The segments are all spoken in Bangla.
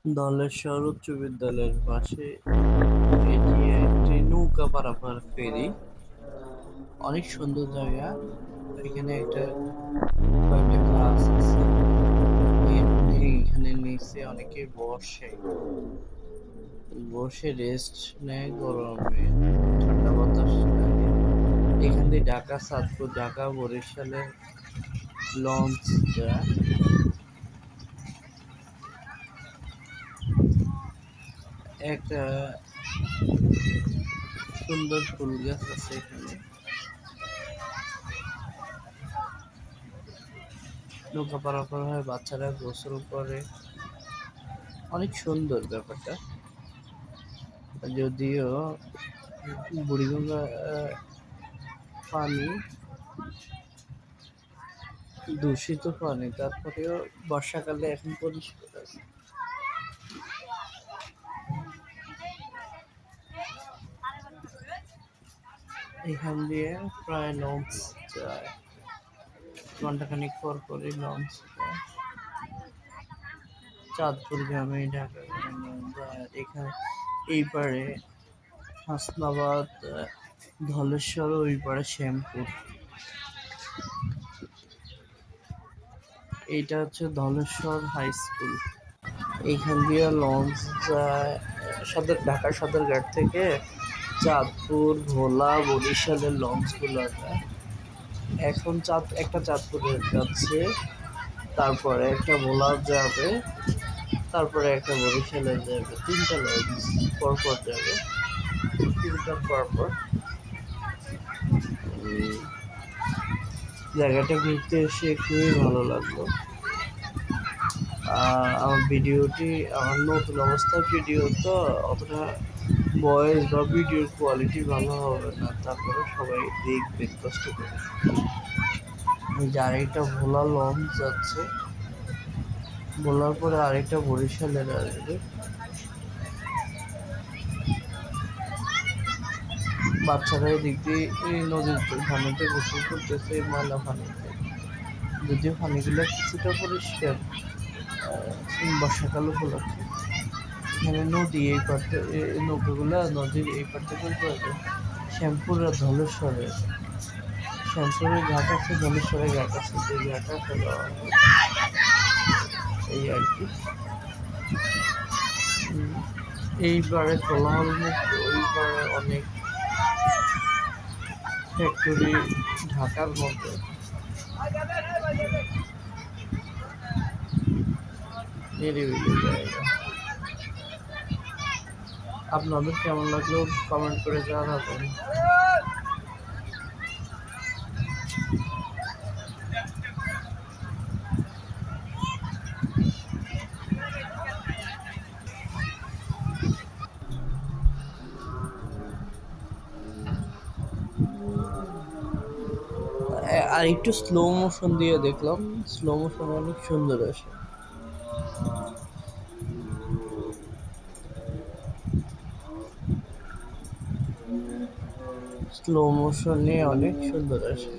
ধলেশ্বর উচ্চ বিদ্যালয়ের পাশে এটি একটি নৌকা পারাপার ফেরি। অনেক সুন্দর জায়গা। এখানে একটা কয়েকটা ক্লাস আছে। এইখানে নিচে অনেকে বসে বসে রেস্ট নেয় গরমে, ঠান্ডা বাতাস লাগে। এখান দিয়ে ঢাকা, চাঁদপুর, ঢাকা, বরিশালে লঞ্চ যায়। একটা সুন্দর ফুল গাছ আছে এখানে। নৌকা পারাপার হয়, বাচ্চারা গোসল করে। অনেক সুন্দর ব্যাপারটা। যদিও বুড়িগঙ্গা পানি দূষিত পানি, তারপরেও বর্ষাকালে এখন পরিষ্কার আছে। এখান দিয়ে প্রায় লঞ্চ যায়, ঘন্টাখানিক পর পরই লঞ্চ যায়। চাঁদপুর গ্রামে, ঢাকা গ্রামে যায়। এখানে এই পারে হাসনাবাদ, ধলেশ্বর, ওই পারে শ্যামপুর। এইটা হচ্ছে ধলেশ্বর হাই স্কুল। এইখান দিয়ে লঞ্চ যায় ঢাকা সদরঘাট থেকে চাঁদপুর, ভোলা, বরিশালের লঞ্চগুলো যায়। এখন একটা চাঁদপুরে যাচ্ছে, তারপরে একটা ভোলা যাবে, তারপরে একটা বরিশালে যাবে। তিনটা লঞ্চ পরপর যাবে, তিনটার পরপর। জায়গাটা ঘুরতে এসে খুবই ভালো লাগলো। আমার ভিডিওটি আমার নতুন অবস্থার ভিডিও, তো অতটা ভয়েস বা ভিডিওর কোয়ালিটি ভালো হবে না, তারপরে সবাই দেখবেন কষ্ট করে। আরেকটা ভোলা লঞ্চ যাচ্ছে, ভোলার পরে আরেকটা বরিশালের আসবে। বাচ্চারা এদিক দিয়ে এই নদীর পানিতে গোসল করতেছে, ময়লা পানিতে। যদিও পানিগুলো কিছুটা পরিষ্কার বর্ষাকাল উপলক্ষে। এখানে নদী, এই পাড়তে নৌকাগুলো নদীর এই পার থেকে শ্যামপুর আর ধলেশ্বরের। শ্যামপুরের ঘাট আছে, ধলেশ্বরের ঘাট আছে, যে ঘাট আছে এই আর কি। এইবারে কোলাহল মুক্ত, ওইবারে অনেক ফ্যাক্টরি, ঢাকার মধ্যে। নিরিবিলি জায়গা। আপনাদের কেমন লাগলো কমেন্ট করে জানাবেন। আর একটু স্লো মোশন দিয়ে দেখলাম, স্লো মোশন অনেক সুন্দর আসে। স্লো মোশনে অনেক সুন্দর আসে।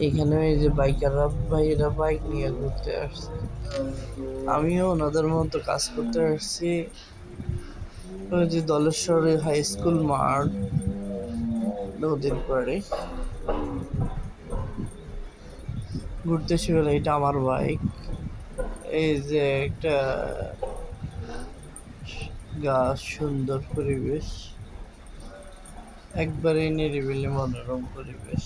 এখানে এই যে বাইকাররা ভাইয়েরা বাইক নিয়ে ঘুরতে আসছে, আমিও ওনাদের মতো কাজ করতে আসছি। ওই যে ধলেশ্বরী হাই স্কুল মাঠ, নদীর পাড়ে ঘুরতে এসে গেলে। এটা আমার বাইক। এই যে একটা গাছ, সুন্দর পরিবেশ, একবারে নিরিবিলি মনোরম পরিবেশ।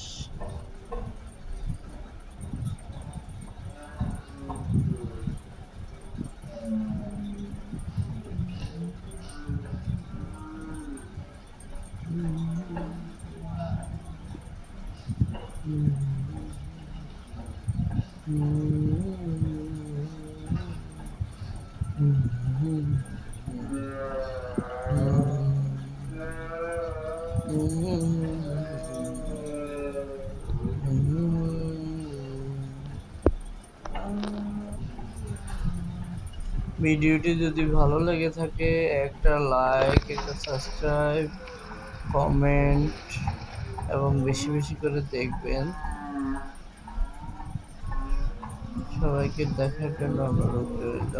ভিডিওটি যদি ভালো লেগে থাকে একটা লাইক, একটা সাবস্ক্রাইব, কমেন্ট এবং বেশি বেশি করে দেখবেন। সবাইকে দেখার জন্য অনুরোধ রইল।